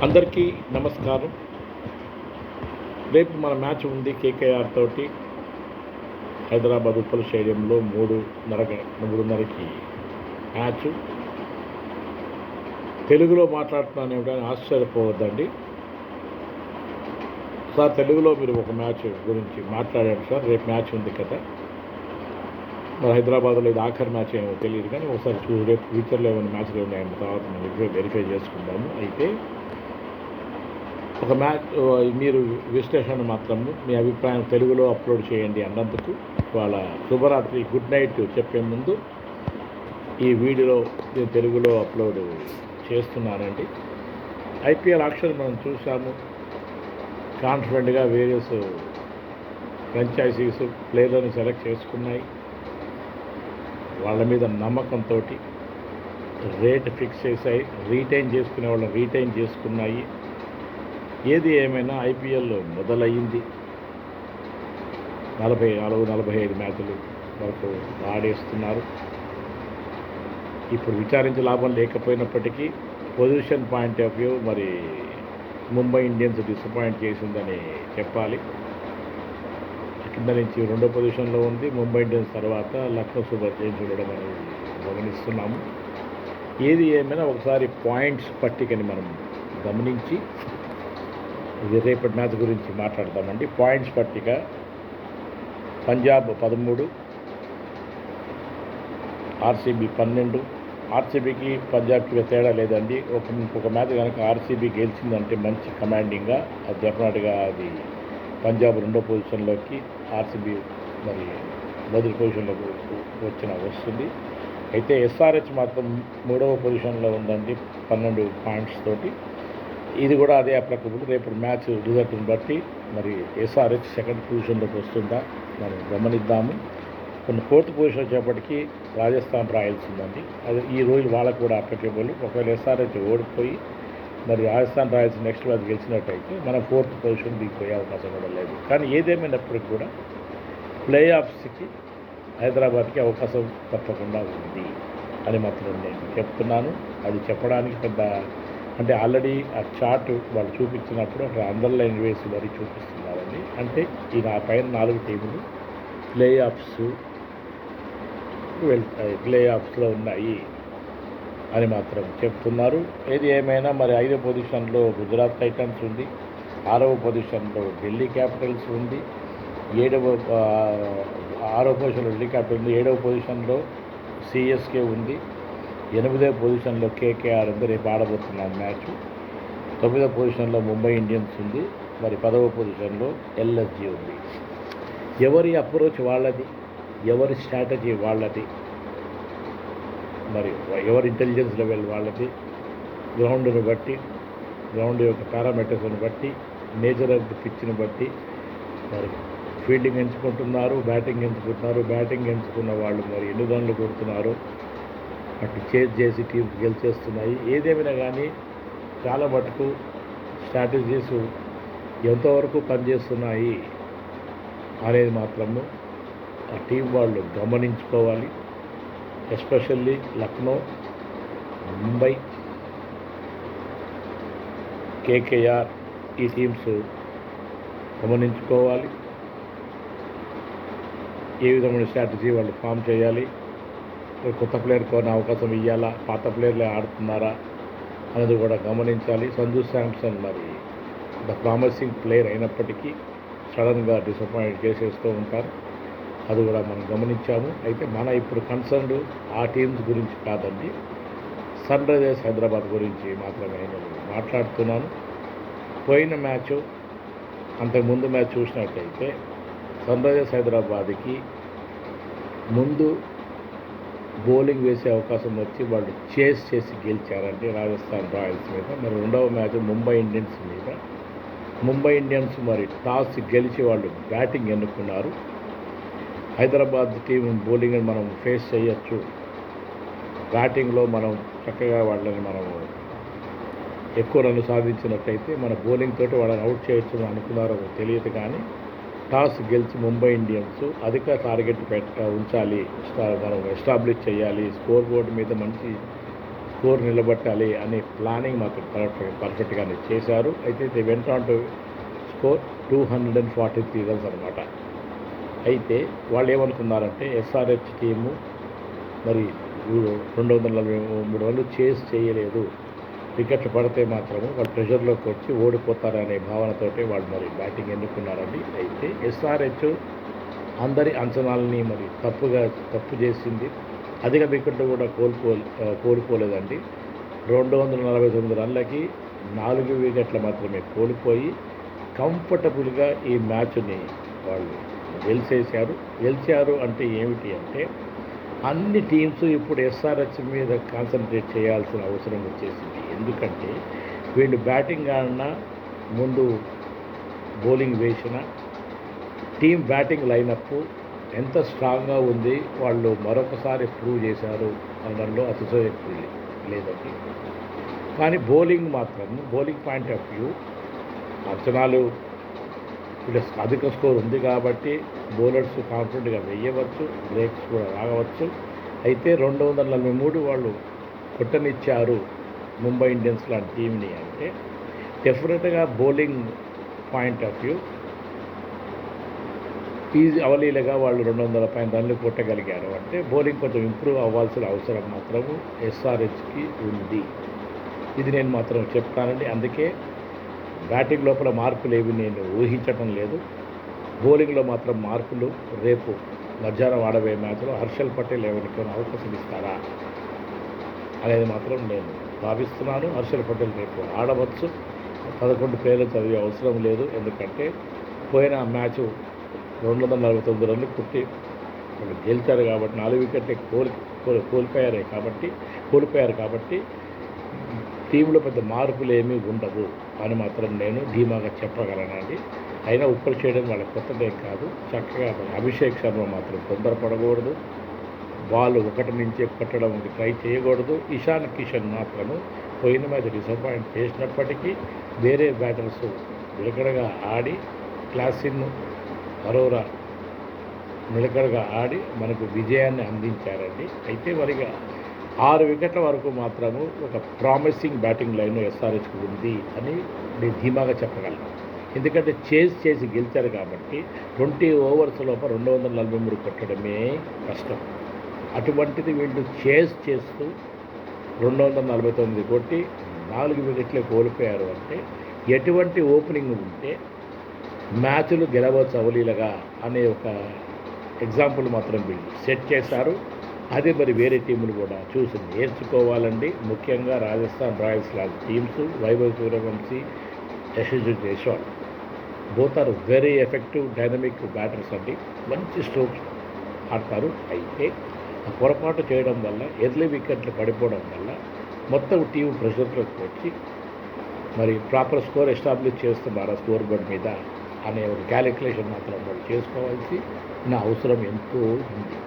అందరికీ నమస్కారం. రేపు మన మ్యాచ్ ఉంది కేకేఆర్ తోటి హైదరాబాద్ ఉప్పల్ స్టేడియంలో 3:30కి మ్యాచ్. తెలుగులో మాట్లాడుతున్నాను ఏమిటని ఆశ్చర్యపోవద్దండి సార్. తెలుగులో మీరు ఒక మ్యాచ్ గురించి మాట్లాడారు సార్. రేపు మ్యాచ్ ఉంది కదా, మరి హైదరాబాద్లో ఇది ఆఖరి మ్యాచ్ ఏమో తెలియదు, కానీ ఒకసారి రేపు ఫ్యూచర్లో ఏమైనా మ్యాచ్లు ఉన్నాయన్న తర్వాత మనం వెరిఫై చేసుకుందాము. అయితే ఒక మ్యాచ్ మీరు విశ్లేషణ మాత్రము మీ అభిప్రాయం తెలుగులో అప్లోడ్ చేయండి అన్నందుకు వాళ్ళ శుభరాత్రి గుడ్ నైట్ చెప్పే ముందు ఈ వీడియోలో నేను తెలుగులో అప్లోడ్ చేస్తున్నానండి. ఐపీఎల్ ఆక్షన్ మనం చూసాము. కాన్ఫిడెంట్గా వేరియస్ ఫ్రాంచైజీస్ ప్లేయర్లను సెలెక్ట్ చేసుకున్నాయి. వాళ్ళ మీద నమ్మకంతో రేట్ ఫిక్స్ చేశాయి. రీటైన్ చేసుకునే వాళ్ళని రీటైన్ చేసుకున్నాయి. ఏది ఏమైనా ఐపీఎల్ మొదలయ్యింది. 44-45 మ్యాచ్లు వరకు ఆడేస్తున్నారు. ఇప్పుడు విచారించి లాభం లేకపోయినప్పటికీ పొజిషన్ పాయింట్ ఆఫ్ వ్యూ మరి ముంబై ఇండియన్స్ డిసప్పాయింట్ చేసిందని చెప్పాలి. కింద నుంచి 2వ పొజిషన్లో ఉంది. ముంబై ఇండియన్స్ తర్వాత లక్నో సూపర్ జైంట్స్ ఉండడం అనేది గమనిస్తున్నాము. ఏది ఏమైనా ఒకసారి పాయింట్స్ పట్టికని మనం గమనించి ఇది రేపటి మ్యాచ్ గురించి మాట్లాడతామండి. పాయింట్స్ పట్టిక: పంజాబ్ 13, ఆర్సీబీ 12. ఆర్సీబీకి పంజాబ్కి తేడా లేదండి. ఒక మ్యాచ్ కనుక ఆర్సీబీ గెలిచిందంటే మంచి కమాండింగ్గా అది డెఫినెట్గా అది పంజాబ్ 2వ పొజిషన్లోకి, ఆర్సీబీ మరి మొదటి పొజిషన్లోకి వస్తుంది. అయితే ఎస్ఆర్హెచ్ మాత్రం 3వ పొజిషన్లో ఉందండి 12 పాయింట్స్ తోటి. ఇది కూడా అదే అప్లికబుల్. రేపు మ్యాచ్ రిజల్ట్ని బట్టి మరి ఎస్ఆర్హెచ్ 2వ పొజిషన్లోకి వస్తుందా మనం గమనిద్దాము. కొన్ని 4th పొజిషన్ వచ్చేప్పటికీ రాజస్థాన్ రాయల్స్ ఉందండి. అది ఈ రోజు వాళ్ళకు కూడా అప్లికబుల్. ఒకవేళ ఎస్ఆర్హెచ్ ఓడిపోయి మరి రాజస్థాన్ రాయల్స్ నెక్స్ట్ మ్యాచ్ గెలిచినట్టయితే మనం 4th పొజిషన్ దిగిపోయే అవకాశం కూడా లేదు. కానీ ఏదేమైనప్పటికీ కూడా ప్లే ఆఫ్స్కి హైదరాబాద్కి అవకాశం తప్పకుండా ఉంది అని మాత్రం నేను చెప్తున్నాను. అది చెప్పడానికి పెద్ద అంటే ఆల్రెడీ ఆ చార్ట్ వాళ్ళు చూపించినప్పుడు అక్కడ అండర్లైన్ వేసి మరీ చూపిస్తున్నారండి. అంటే ఈ నా పైన 4 టీములు ప్లే ఆఫ్స్లో ఉన్నాయి అని మాత్రం చెప్తున్నారు. ఏది ఏమైనా మరి 5వ పొజిషన్లో గుజరాత్ టైటన్స్ ఉంది. 6వ పొజిషన్లో ఢిల్లీ క్యాపిటల్స్ ఉంది. 6వ పొజిషన్లో ఢిల్లీ క్యాపిటల్ ఉంది. 7వ పొజిషన్లో సిఎస్కే ఉంది. 8వ పొజిషన్లో కేకేఆర్ ఉంది. రేపు ఆడబోతున్నాం మ్యాచ్. 9వ పొజిషన్లో ముంబై ఇండియన్స్ ఉంది. మరి 10వ పొజిషన్లో ఎల్ఎస్జీ ఉంది. ఎవరి అప్రోచ్ వాళ్ళది, ఎవరి స్ట్రాటజీ వాళ్ళది, మరి ఎవరి ఇంటెలిజెన్స్ లెవెల్ వాళ్ళది, గ్రౌండ్ని బట్టి, గ్రౌండ్ యొక్క పారామీటర్స్ని బట్టి, నేచర్ ఆఫ్ ది పిచ్ని బట్టి మరి ఫీల్డింగ్ ఎంచుకుంటున్నారు, బ్యాటింగ్ ఎంచుకుంటున్నారు. బ్యాటింగ్ ఎంచుకున్న వాళ్ళు మరి ఎన్ని రన్లు కొడుతున్నారు అటు చేజ్ చేసి టీమ్స్ గెలిచేస్తున్నాయి. ఏదేమైనా కానీ చాలా మటుకు స్ట్రాటజీస్ ఎంతవరకు పనిచేస్తున్నాయి అనేది మాత్రము ఆ టీం వాళ్ళు గమనించుకోవాలి. ఎస్పెషల్లీ లక్నో, ముంబై, కేకేఆర్ ఈ టీమ్స్ గమనించుకోవాలి. ఏ విధమైన స్ట్రాటజీ వాళ్ళు ఫామ్ చేయాలి, కొత్త ప్లేయర్కి కొన్ని అవకాశం ఇవ్వాలా, పాత ప్లేయర్లే ఆడుతున్నారా అనేది కూడా గమనించాలి. సంజు శాంసన్ మరి ద ప్రామిసింగ్ ప్లేయర్ అయినప్పటికీ సడన్గా డిసప్పాయింట్ చేసేస్తూ ఉంటారు. అది కూడా మనం గమనించాము. అయితే మన ఇప్పుడు కన్సర్న్ ఆ టీమ్స్ గురించి కాదండి, సన్ రైజర్స్ హైదరాబాద్ గురించి మాత్రమే నేను మాట్లాడుతున్నాను. పోయిన మ్యాచ్ అంతకుముందు మ్యాచ్ చూసినట్టయితే సన్ రైజర్స్ హైదరాబాద్కి ముందు బౌలింగ్ వేసే అవకాశం వచ్చి వాళ్ళు చేస్ చేసి గెలిచారంటే రాజస్థాన్ రాయల్స్ మీద. మరి 2వ మ్యాచ్ ముంబై ఇండియన్స్ మీద. ముంబై ఇండియన్స్ మరి టాస్ గెలిచి వాళ్ళు బ్యాటింగ్ ఎన్నుకున్నారు. హైదరాబాద్ టీం బౌలింగ్ని మనం ఫేస్ చేయొచ్చు, బ్యాటింగ్లో మనం చక్కగా వాళ్ళని మనము ఎక్కువ రన్ను సాధించినట్టయితే మన బౌలింగ్ తోటి వాళ్ళని అవుట్ చేయొచ్చు అనుకున్నారో తెలియదు. కానీ టాస్ గెలిచి ముంబై ఇండియన్స్ అధిక టార్గెట్ ఉంచాలి, మనం ఎస్టాబ్లిష్ చేయాలి, స్కోర్ బోర్డు మీద మంచి స్కోర్ నిలబెట్టాలి అనే ప్లానింగ్ మాత్రం పర్ఫెక్ట్గానే చేశారు. అయితే they went on to score 243 runs అనమాట. అయితే వాళ్ళు ఏమనుకున్నారంటే ఎస్ఆర్హెచ్ టీము మరి 243 రన్లు చేస్ చేయలేదు, వికెట్లు పడితే మాత్రము వాళ్ళు ప్రెషర్లోకి వచ్చి ఓడిపోతారనే భావనతోటి వాళ్ళు మరి బ్యాటింగ్ ఎన్నుకున్నారండి. అయితే ఎస్ఆర్హెచ్ అందరి అంచనాలని మరి తప్పు చేసింది. అధిక వికెట్లు కూడా కోల్పోలేదండి. 249 రన్లకి 4 వికెట్లు మాత్రమే కోల్పోయి కంఫర్టబుల్గా ఈ మ్యాచ్ని వాళ్ళు గెలిచారు అంటే ఏమిటి అంటే అన్ని టీమ్స్ ఇప్పుడు ఎస్ఆర్హెచ్ మీద కాన్సన్ట్రేట్ చేయాల్సిన అవసరం వచ్చేసింది. ఎందుకంటే వీళ్ళు బ్యాటింగ్ ఆడినా ముందు బౌలింగ్ వేసిన టీం బ్యాటింగ్ లైనప్ ఎంత స్ట్రాంగ్గా ఉంది వాళ్ళు మరొకసారి ప్రూవ్ చేశారు అనడంలో అతిశయోక్తి లేదండి. కానీ బౌలింగ్ పాయింట్ ఆఫ్ వ్యూ అంచనాలు అధిక స్కోర్ ఉంది కాబట్టి బౌలర్స్ కాన్ఫిడెంట్గా వేయవచ్చు, బ్రేక్స్ కూడా రావచ్చు. అయితే 243 వాళ్ళు కొట్టనిచ్చారు ముంబై ఇండియన్స్ లాంటి టీంని అంటే డెఫినెట్గా bowling point of view easy అవలీలగా వాళ్ళు 200 పైన రన్లు కొట్టగలిగారు అంటే బౌలింగ్ కొంచెం ఇంప్రూవ్ అవ్వాల్సిన అవసరం మాత్రము ఎస్ఆర్హెచ్కి ఉంది. ఇది నేను మాత్రం చెప్తానండి. అందుకే బ్యాటింగ్ లోపల మార్పులు ఏవి నేను ఊహించటం లేదు. బౌలింగ్లో మాత్రం మార్పులు రేపు మధ్యాహ్నం ఆడబోయే మ్యాచ్లో హర్షల్ పటేల్ ఎవరికైనా అవకాశం ఇస్తారా అనేది మాత్రం నేను భావిస్తున్నాను. హర్షల్ పటేల్ రేపు ఆడవచ్చు. 11 పేర్లు చదివే అవసరం లేదు. ఎందుకంటే పోయిన మ్యాచ్ 249 రన్లు కొట్టి వాళ్ళు గెలిచారు కాబట్టి 4 వికెట్లే కోల్పోయారు కాబట్టి టీంలో పెద్ద మార్పులు ఏమీ ఉండవు అని మాత్రం నేను ధీమాగా చెప్పగలనండి. అయినా ఉప్పలు చేయడం వాళ్ళ కొత్తదేం కాదు. చక్కగా అభిషేక్ శర్మ మాత్రం తొందరపడకూడదు, బాల్ ఒకటి నుంచి కొట్టడం ట్రై చేయకూడదు. ఇషాన్ కిషన్ మాత్రము పోయిన మ్యాచ్ డిసప్పాయింట్ చేసినప్పటికీ వేరే బ్యాటర్స్ నిలకడగా ఆడి క్లాసిన్ అరోరా నిలకడగా ఆడి మనకు విజయాన్ని అందించారండి. అయితే మరిగా 6 వికెట్ల వరకు మాత్రము ఒక ప్రామిసింగ్ బ్యాటింగ్ లైన్ ఎస్ఆర్హెచ్కి ఉంది అని నేను ధీమాగా చెప్పగలను. ఎందుకంటే చేసి గెలిచారు కాబట్టి 20 ఓవర్స్ లోపల 243 కొట్టడమే కష్టం. అటువంటిది వీళ్ళు చేస్తూ 249 కొట్టి 4 వికెట్లే కోల్పోయారు అంటే ఎటువంటి ఓపెనింగ్ ఉంటే మ్యాచ్లు గెలవచ్చు అవలీలగా అనే ఒక ఎగ్జాంపుల్ మాత్రం వీళ్ళు సెట్ చేశారు. అదే మరి వేరే టీములు కూడా చూసి నేర్చుకోవాలండి. ముఖ్యంగా రాజస్థాన్ రాయల్స్ లాంటి teams, Vaibhav Suryavanshi, Yashasvi Jaiswal both are very effective dynamic batters అండి. మంచి స్ట్రోక్స్ ఆడతారు. అయితే ఆ పొరపాటు చేయడం వల్ల ఎర్లీ వికెట్లు పడిపోవడం వల్ల మొత్తం టీం ప్రెషర్లోకి వచ్చి మరి ప్రాపర్ స్కోర్ ఎస్టాబ్లిష్ చేస్తున్నారు ఆ స్కోర్ బోర్డ్ మీద అనే ఒక క్యాలిక్యులేషన్ మాత్రం వాళ్ళు చేసుకోవాల్సి నా అవసరం ఎంతో ఉంది.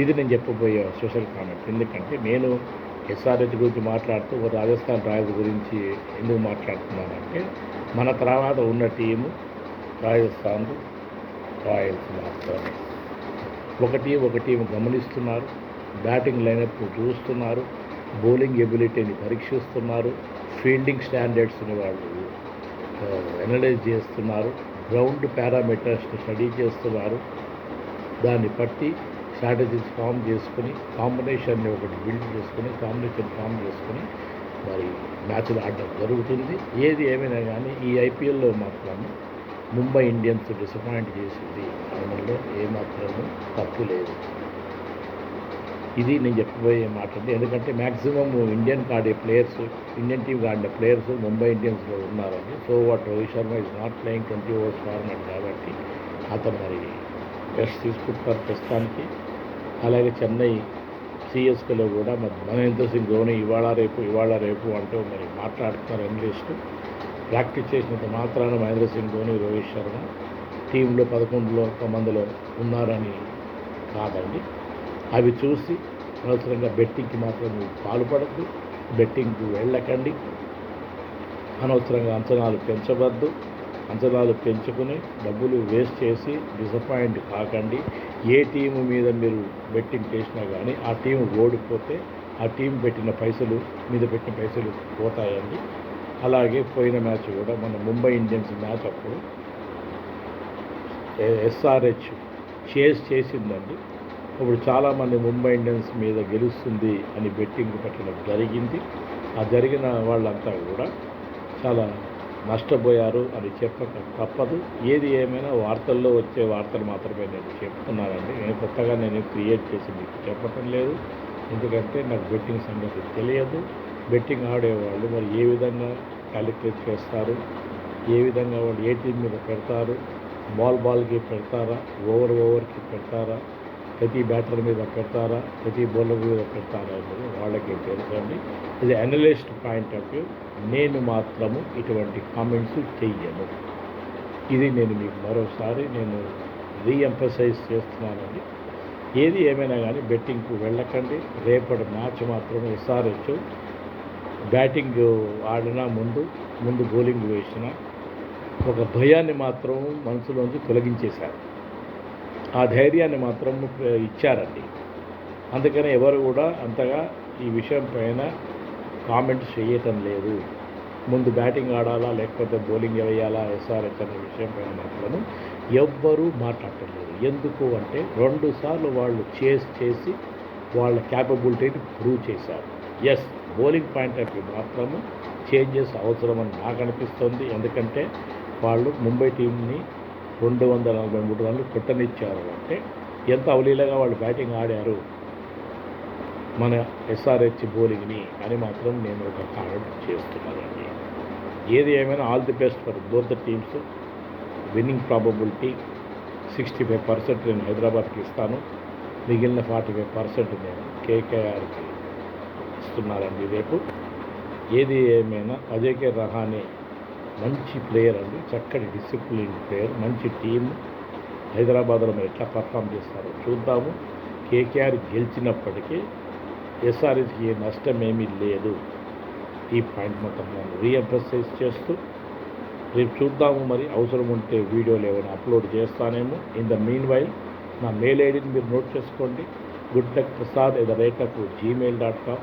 ఇది నేను చెప్పబోయే స్పెషల్ కామెంట్. ఎందుకంటే నేను ఎస్ఆర్హెచ్ గురించి మాట్లాడుతూ రాజస్థాన్ రాయల్స్ గురించి ఎందుకు మాట్లాడుతున్నానంటే మన తర్వాత ఉన్న టీము రాజస్థాన్ రాయల్స్ మాత్రమే. ఒక టీము గమనిస్తున్నారు, బ్యాటింగ్ లైనప్ చూస్తున్నారు, బౌలింగ్ ఎబిలిటీని పరీక్షిస్తున్నారు, ఫీల్డింగ్ స్టాండర్డ్స్ని వాళ్ళు అనలైజ్ చేస్తున్నారు, గ్రౌండ్ పారామీటర్స్ని స్టడీ చేస్తున్నారు. దాన్ని బట్టి స్ట్రాటజీస్ ఫామ్ చేసుకుని కాంబినేషన్ ఫామ్ చేసుకుని మరి మ్యాచ్లు ఆడడం జరుగుతుంది. ఏది ఏమైనా కానీ ఈ ఐపీఎల్లో మాత్రం ముంబై ఇండియన్స్ డిసప్పాయింట్ చేసింది అనడంలో ఏమాత్రము తప్పు లేదు. ఇది నేను చెప్పబోయే మాట అండి. ఎందుకంటే మ్యాక్సిమం ఇండియన్ టీంకి ఆడిన ప్లేయర్స్ ముంబై ఇండియన్స్లో ఉన్నారండి. So what Rohit Sharma is not playing 20 overs format కాబట్టి అతను మరి రెస్ట్ తీసుకుంటారు ప్రస్తుతానికి. అలాగే చెన్నై సిఎస్కేలో కూడా మరి మహేంద్ర సింగ్ ధోని ఇవాళ రేపు అంటూ మరి మాట్లాడుతున్నారు అనలిస్టు. ప్రాక్టీస్ చేసినంత మాత్రాన మహేంద్ర సింగ్ ధోని, రోహిత్ శర్మ టీంలో 11 మందిలో ఉన్నారని కాదండి. అవి చూసి అనవసరంగా బెట్టింగ్కి మాత్రం పాల్పడద్దు, బెట్టింగ్కి వెళ్ళకండి. అనవసరంగా అంచనాలు పెంచవద్దు. అంచనాలు పెంచుకుని డబ్బులు వేస్ట్ చేసి డిసప్పాయింట్ కాకండి. ఏ టీము మీద మీరు బెట్టింగ్ చేసినా కానీ ఆ టీము ఓడిపోతే ఆ టీం పెట్టిన పైసలు పోతాయండి. అలాగే పోయిన మ్యాచ్ కూడా మన ముంబై ఇండియన్స్ మ్యాచ్ అప్పుడు ఎస్ఆర్హెచ్ చేసిందండి. ఇప్పుడు చాలామంది ముంబై ఇండియన్స్ మీద గెలుస్తుంది అని బెట్టింగ్ పెట్టడం జరిగింది. ఆ జరిగిన వాళ్ళంతా కూడా చాలా నష్టపోయారు అని చెప్పక తప్పదు. ఏది ఏమైనా వార్తల్లో వచ్చే వార్తలు మాత్రమే నేను చెప్తున్నానండి. నేను కొత్తగా క్రియేట్ చేసి మీకు చెప్పటం లేదు. ఎందుకంటే నాకు బెట్టింగ్ సంగతి తెలియదు. బెట్టింగ్ ఆడేవాళ్ళు మరి ఏ విధంగా క్యాలిక్యులేట్ చేస్తారు, ఏ విధంగా వాళ్ళు ఏ టీం మీద పెడతారు, బాల్కి పెడతారా, ఓవర్కి పెడతారా, ప్రతి బ్యాటర్ మీద పెడతారా, ప్రతి బౌలర్ మీద పెడతారా అనేది వాళ్ళకి తెలుసండి. ఇది అనలిస్ట్ పాయింట్ ఆఫ్ వ్యూ. నేను మాత్రము ఇటువంటి కామెంట్స్ చెయ్యను. ఇది నేను మీకు మరోసారి రీఎంఫసైజ్ చేస్తున్నానండి. ఏది ఏమైనా కానీ బెట్టింగ్కు వెళ్ళకండి. రేపటి మ్యాచ్ మాత్రం ఎస్ఆర్హెచ్ బ్యాటింగ్ ఆడినా ముందు బౌలింగ్ వేసిన ఒక భయాన్ని మాత్రం మనసులోంచి తొలగించేశారు. ఆ ధైర్యాన్ని మాత్రం ఇచ్చారండి. అందుకని ఎవరు కూడా అంతగా ఈ విషయం పైన కామెంట్స్ చేయటం లేదు. ముందు బ్యాటింగ్ ఆడాలా లేకపోతే బౌలింగ్ వేయాలా ఎస్ఆర్హెచ్ అనే విషయం పైన మాత్రము ఎవ్వరూ మాట్లాడటం లేదు. ఎందుకు అంటే 2 సార్లు వాళ్ళు చేసి వాళ్ళ క్యాపబిలిటీని ప్రూవ్ చేశారు. Yes, bowling point of view మాత్రము చేంజెస్ అవసరమని నాకు అనిపిస్తుంది. ఎందుకంటే వాళ్ళు ముంబై టీంని 243 రన్లు కొట్టనిచ్చారు అంటే ఎంత అవలీలగా వాళ్ళు బ్యాటింగ్ ఆడారు మన ఎస్ఆర్హెచ్ బౌలింగ్ని అని మాత్రం నేను ఒక కామెంట్ చేస్తున్నానండి. ఏది ఏమైనా all the best for both the teams. Winnowing probability 65% నేను హైదరాబాద్కి ఇస్తాను. మిగిలిన 45% నేను కేకేఆర్కి ఇస్తున్నానండి రేపు. ఏది ఏమైనా అజయ్కే రహానే మంచి ప్లేయర్ అండి, చక్కటి డిసిప్లిన్ ప్లేయర్, మంచి టీం. హైదరాబాద్లో మరి ఎట్లా పర్ఫామ్ చేస్తారో చూద్దాము. కేకేఆర్ గెలిచినప్పటికీ ఎస్ఆర్హెచ్కి నష్టం ఏమీ లేదు. ఈ పాయింట్ మొత్తం నేను రీఎంఫసైజ్ చేస్తూ రేపు చూద్దాము. మరి అవసరం ఉంటే వీడియోలు ఏమైనా అప్లోడ్ చేస్తానేమో. ఇన్ ద మీన్ వైల్ నా మెయిల్ ఐడిని మీరు నోట్ చేసుకోండి. goodluckprasad@gmail.com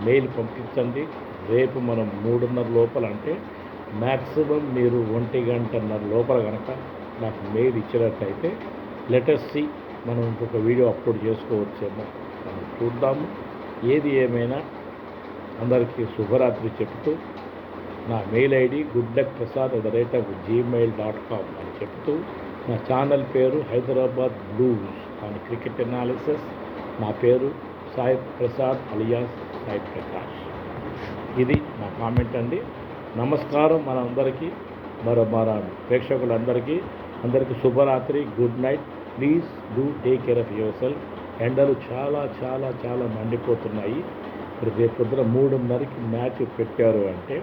మెయిల్ పంపించండి. రేపు మనం 3:30 లోపల అంటే మ్యాక్సిమం మీరు 1:30 లోపల కనుక నాకు మెయిల్ ఇచ్చినట్టయితే లెటెస్ట్ సి మనం ఇంకొక వీడియో అప్లోడ్ చేసుకోవచ్చేమో మనం చూద్దాము. ఏది ఏమైనా అందరికీ శుభరాత్రి చెప్తూ నా మెయిల్ ఐడి goodluckprasad@gmail.com అని చెప్తూ నా ఛానల్ పేరు Hyderabad blues and cricket analysis. నా పేరు సాయి ప్రసాద్ అలియాస్ సాయి ప్రకాష్. ఇది నా కామెంట్ అండి. నమస్కారం మనందరికీ, మన ప్రేక్షకులందరికీ శుభరాత్రి, good night. Please do take care of yourself. ఎండలు చాలా చాలా చాలా మండిపోతున్నాయి. మరి రేపు పొద్దున 3:30కి మ్యాచ్ పెట్టారు అంటే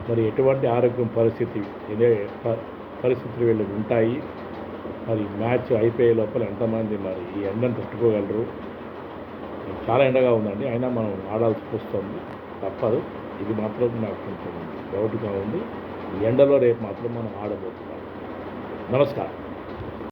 మరి ఎటువంటి ఆరోగ్యం పరిస్థితులు వీళ్ళకి ఉంటాయి. మరి మ్యాచ్ అయిపోయే లోపల ఎంతమంది మరి ఈ ఎండను తట్టుకోగలరు. చాలా ఎండగా ఉందండి, అయినా మనం ఆడాల్సి వస్తుంది, తప్పదు. ఇది మాత్రం నాకు కొంచెం డౌట్గా ఉంది. ఈ ఎండలో రేపు మాత్రం మనం ఆడబోతున్నాం. నమస్కారం.